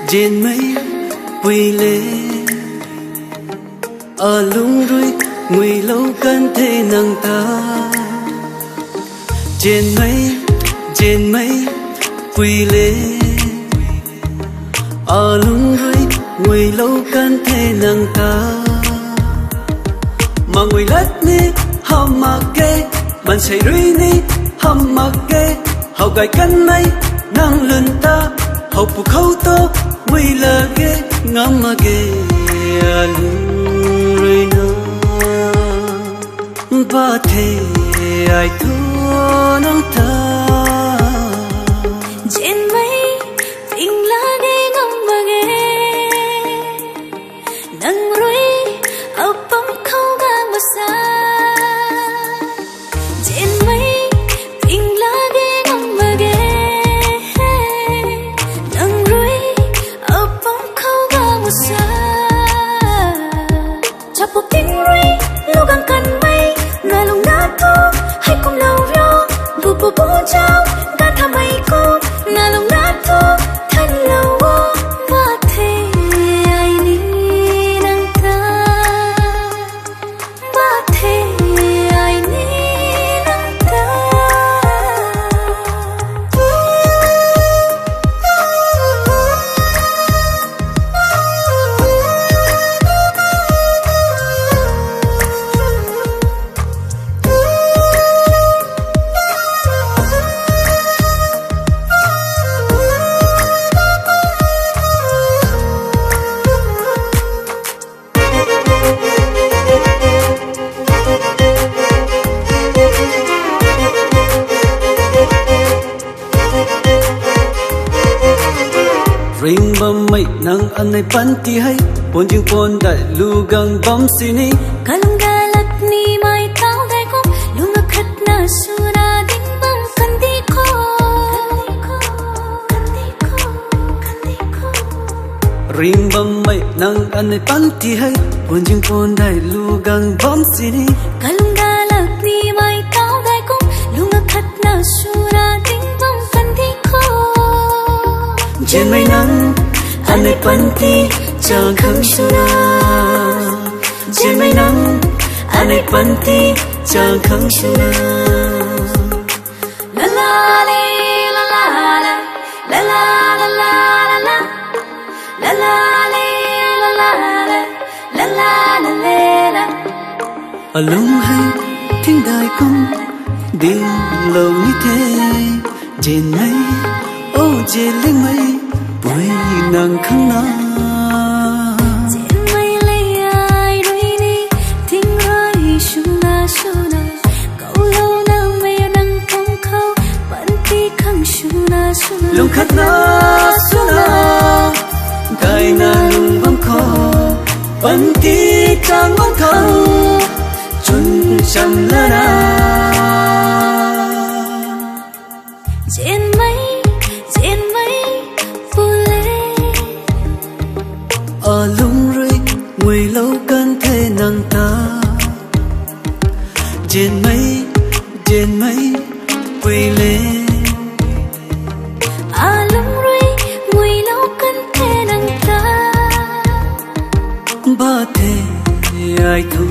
trên mây quỳ lệ ở lung ruồi ngụy lâu cần thế nàng ta trên mây quỳ lệ ở lung ruồi ngụy lâu cần thế nàng ta mà ngụy lát ni hầm mặc kê bạn say ruồi ni hầm mặc kê hậu gai cân mây nàng lươn ta hậu phụ khâu to ngụy là ghê ngắm mà ghê lung ruồi nó ba thế ai thua nàng ta trên mây tình là ghê ngắm mà ghê nàng ruồi ở bóng khâu ngang mà xa trên mây tình là ghê ngắm mà ghê nàng ruồi ở bóng khâu ngang mà xa chắp buộc tình ruồi lâu càng cần mây ngài lòng đã thu hay cùng lâu ro bù bù bù trao ga tham mây cô ngài lòng đã thu thân lâu ô mà thế ai ni nàng ta mà thế ai ni nàng ta ring bom mây nàng anh này bắn ti hay buồn chừng buồn đại lu gang bom xì ni kalung galak ni mai tao dai ko lunga khatna sura ding bang kandi ko ring bom mây nàng anh này bắn ti hay buồn chừng buồn đại lu gang bom xì ni kalung galak ni mai tao dai ko lunga khatna sura ding bang kandi ko trên mây nắng anh này bắn ti chẳng khăng sura trên mây nắng anh này bắn ti chẳng khăng sura la la le la la la la la la la la la la le la la la la la la le la ở lung hay thiên đài cung đêm lâu như thế trên mây ô trên lên mây bụi nàng khăng na trên mây lấy ai đôi đi tiếng rơi suna suna câu lâu na mây nắng phong khâu vẫn ti khăng suna suna lung khát na suna gai na lung bom kho vẫn ti trang bom khâu chun chăm la na trên mây ở lung ruồi ngụy lâu cần thế nàng ta trên mây quỳ lệ à lung ruồi ngụy lâu cần thế nàng ta ba thế ai thấu